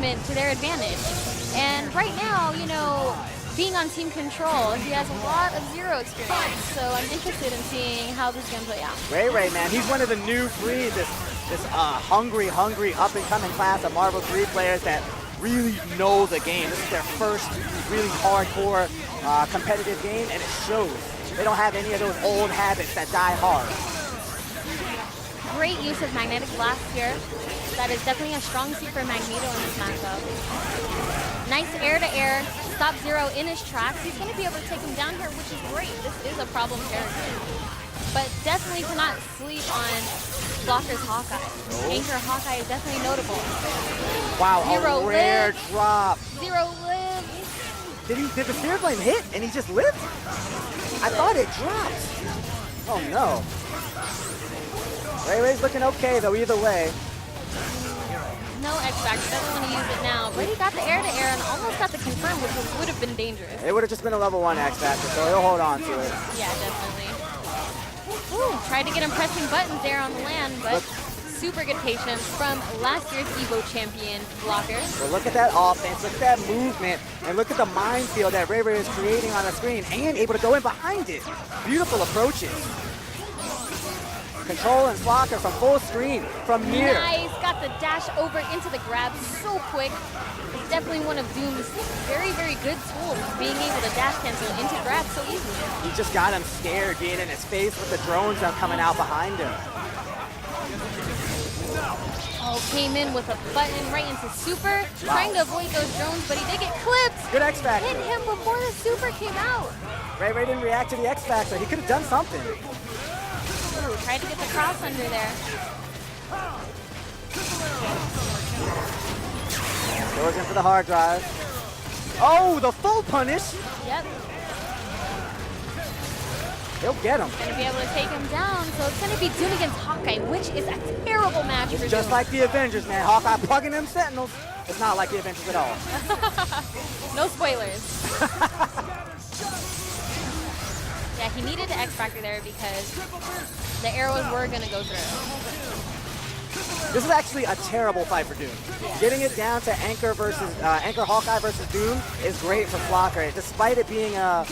movement to their advantage. And right now, you know, being on team control, he has a lot of zero experience. So I'm interested in seeing how this is going to play out. Ray, man, he's one of the new breed, this hungry, up-and-coming class of Marvel 3 players that really know the game. This is their first really hardcore competitive game, and it shows. They don't have any of those old habits that die hard. Great use of Magnetic Blast here. That is definitely a strong suit for Magneto in this matchup. Nice air-to-air, stop Zero in his tracks. He's going to be able to take him down here, which is great. This is a problem character. But definitely cannot sleep on Blocker's Hawkeye. Anchor Hawkeye is definitely notable. Wow, Zero a rare lives. drop. Zero lives. Did the Spirit Flame hit and he just lived? I thought it dropped. Oh no. Ray's looking okay though, either way. No X-Factor, doesn't want to use it now, but he got the air-to-air and almost got the confirm, which would have been dangerous. It would have just been a level 1 X-Factor, so he'll hold on to it. Yeah, definitely. Ooh, tried to get him pressing buttons there on the land, but super good patience from last year's EVO champion Blocker. Well, look at that offense, look at that movement, and look at the minefield that Ray is creating on the screen, and able to go in behind it. Beautiful approaches. Control and Blocker from full screen, from near. Nice, got the dash over into the grab so quick. It's definitely one of Doom's very, very good tools, being able to dash cancel into grab so easily. He just got him scared, being in his face with the drones that are coming out behind him. Oh, came in with a button right into super, trying to avoid those drones, but he did get clipped. Good X-Factor. Hit him before the super came out. Ray didn't react to the X-Factor. He could have done something. Ooh, tried to get the cross under there. Goes in for the hard drive. Oh, the full punish. Yep. He'll get him. Gonna be able to take him down, so it's gonna be Doom against Hawkeye, which is a terrible match for Doom. Just like the Avengers, man. Hawkeye plugging them Sentinels. It's not like the Avengers at all. No spoilers. Yeah, he needed the X-Factor there because the arrows were gonna go through. This is actually a terrible fight for Doom. Yeah. Getting it down to Anchor Hawkeye versus Doom is great for Flocker. Despite it being an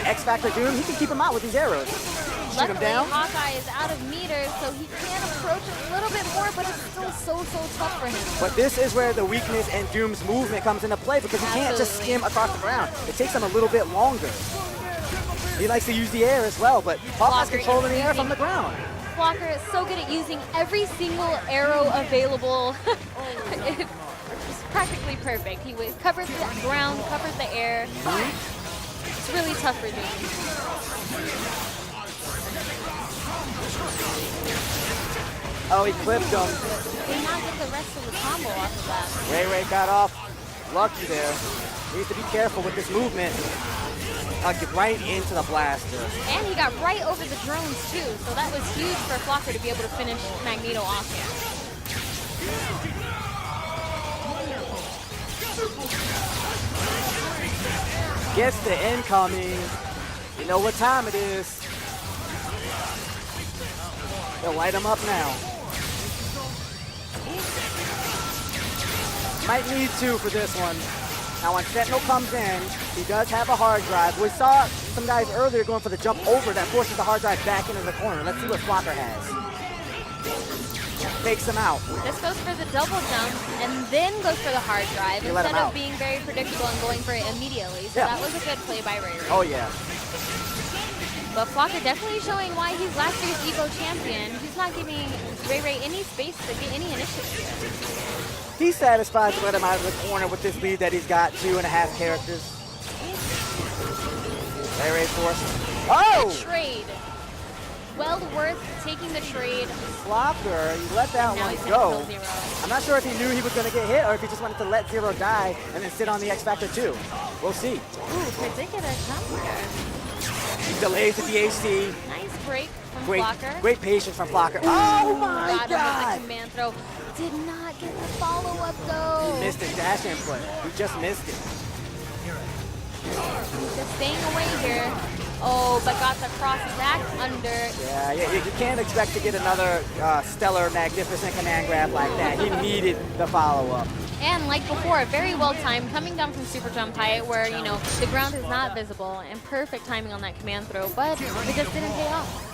X-Factor Doom, he can keep him out with these arrows. Shoot him Luckily, down. Hawkeye is out of meters, so he can approach a little bit more, but it's still so tough for him. But this is where the weakness in Doom's movement comes into play because he can't just skim across the ground. It takes him a little bit longer. He likes to use the air as well, but Hawkeye's controlling the air from the ground. Blocker is so good at using every single arrow available. It's practically perfect. He covers the ground, covers the air. It's really tough for Doom. Oh, he clipped him. Did not get the rest of the combo off of that. Ray got off lucky there. Needs to be careful with this movement. Get right into the blaster. And he got right over the drones too, so that was huge for Flocker to be able to finish Magneto off here. Gets the incoming. You know what time it is. They'll light him up now. Might need 2 for this one. Now when Sentinel comes in, he does have a hard drive. We saw some guys earlier going for the jump over that forces the hard drive back into the corner. Let's see what Flocker has. Takes him out. This goes for the double jump and then goes for the hard drive instead of being very predictable and going for it immediately. So that was a good play by Ray. Oh yeah. But Flocker definitely showing why he's last year's EVO champion. He's not giving Ray any space to get any initiative here. He's satisfied to let him out of the corner with this lead that he's got, 2.5 characters. Ray force. Oh! Trade. Well worth taking the trade. Flocker, he let that one go. I'm not sure if he knew he was going to get hit or if he just wanted to let Zero die and then sit on the X-Factor too. We'll see. Ooh, particular jump there. He delays the DHC. Nice break from Flocker. Great patience from Flocker. Oh my God! Got him with the command throw. Did not get the follow-up though. He missed his dash input. He just missed it. Just staying away here. Oh, but got the cross back under. Yeah, you can't expect to get another stellar, magnificent command grab like that. He needed the follow-up. And like before, very well timed, coming down from super jump height where, you know, the ground is not visible, and perfect timing on that command throw, but it just didn't pay off.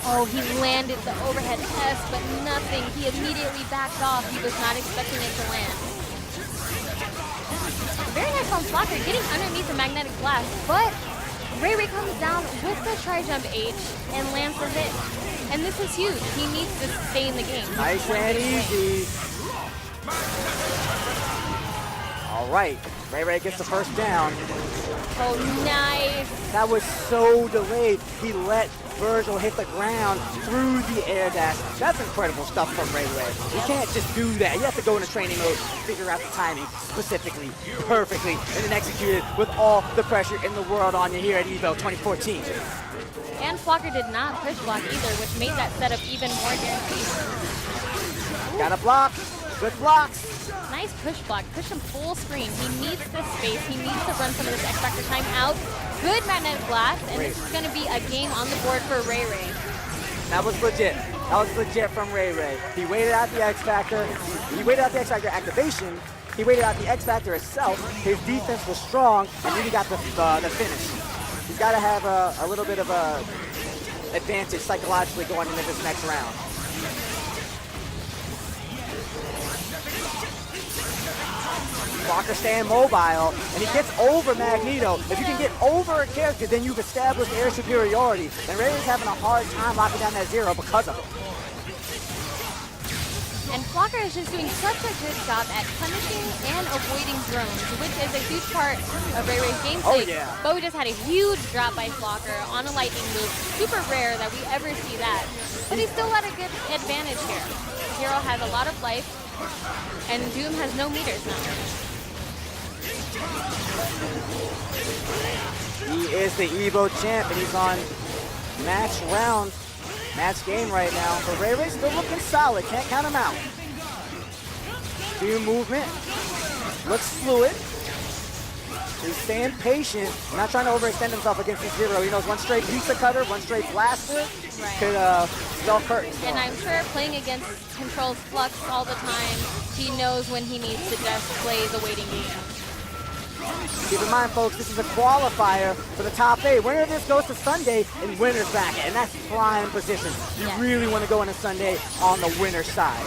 Oh, he landed the overhead S, but nothing. He immediately backed off. He was not expecting it to land. Very nice on Flocker, getting underneath the magnetic blast, but Ray Ray comes down with the tri-jump H and lands the hit. And this is huge. He needs to stay in the game. Nice and easy. All right, Ray Ray gets the first down. Oh, nice. That was so delayed. He let Virgil hit the ground through the air dash. That's incredible stuff from Ray Ray. You can't just do that. You have to go into training mode, figure out the timing specifically, perfectly, and then execute it with all the pressure in the world on you here at EVO2014. And Flocker did not push block either, which made that setup even more guaranteed. Got a block. Good blocks. Nice push block. Push him full screen. He needs this space. He needs to run some of this X Factor time out. Good magnetic blast, and this is going to be a game on the board for Ray Ray. That was legit. That was legit from Ray Ray. He waited out the X Factor. He waited out the X Factor activation. He waited out the X Factor itself. His defense was strong, and then he got the finish. He's got to have a little bit of a advantage psychologically going into this next round. Flocker staying mobile, and he gets over Magneto. If you can get over a character, then you've established air superiority. And Ray Ray's having a hard time locking down that zero because of it. And Flocker is just doing such a good job at punishing and avoiding drones, which is a huge part of Ray Ray's gameplay. Oh, yeah. Bo just had a huge drop by Flocker on a lightning move. Super rare that we ever see that. But he still had a good advantage here. Zero has a lot of life, and Doom has no meters now. He is the EVO champ, and he's on match game right now. But Ray Ray's still looking solid. Can't count him out. Doom movement. Looks fluid. He's staying patient, not trying to overextend himself against the zero. He knows one straight pizza cutter, one straight blaster could spell curtains. And I'm sure playing against Control's Flux all the time, he knows when he needs to just play the waiting game. Keep in mind, folks, this is a qualifier for the top 8. Winner of this goes to Sunday in winner's bracket, and that's prime position. You really want to go into Sunday on the winner's side.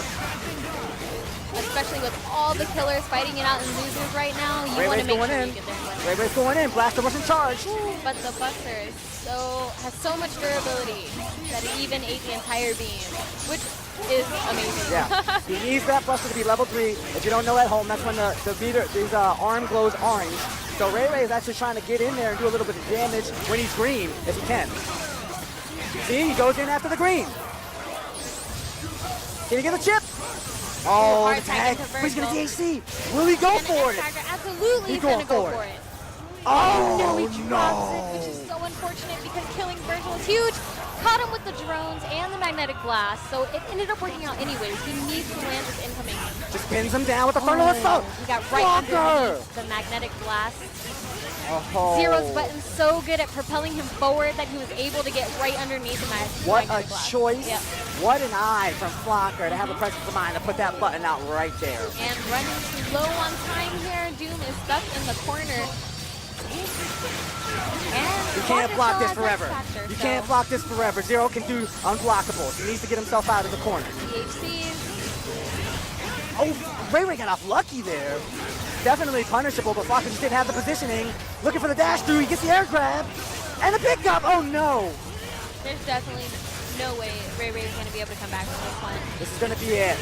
Especially with all the killers fighting it out in losers right now, you want to make sure you get there and win. Ray Ray's going in. Blaster wasn't charged. But the Buster has so much durability that it even ate the entire beam, which is amazing. Yeah, he needs that Buster to be level 3. If you don't know at home, that's when his arm glows orange. So Ray Ray is actually trying to get in there and do a little bit of damage when he's green, if he can. See, he goes in after the green. Can he get the chip? Oh, the tag. He's going to DHC. Will he go for it? Absolutely, he's going to go for it. Oh, no, he drops it, which is so unfortunate because killing Virgil is huge. Caught him with the drones and the magnetic blast, so it ended up working out anyways. He needs to land this incoming. Just pins him down with the frontal assault. He got right underneath the magnetic blast. Zero's button so good at propelling him forward that he was able to get right underneath the magnetic blast. What a choice. Yep. What an eye from Flocker to have the presence of mind to put that button out right there. And running low on time here, Doom is stuck in the corner. You can't block this forever. You can't block this forever. Zero can do unblockables. He needs to get himself out of the corner. DHCs. Oh, Ray Ray got off lucky there. Definitely punishable, but Flocker just didn't have the positioning. Looking for the dash through. He gets the air grab. And the pickup. Oh, no. There's definitely no way Ray Ray is going to be able to come back from this one. This is going to be it.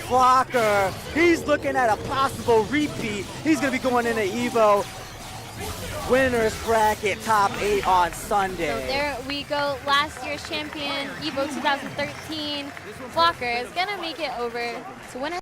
Flocker, he's looking at a possible repeat. He's going to be going into EVO winners bracket top 8 on Sunday. So there we go. Last year's champion, EVO 2013. Flocker is going to make it over to winner.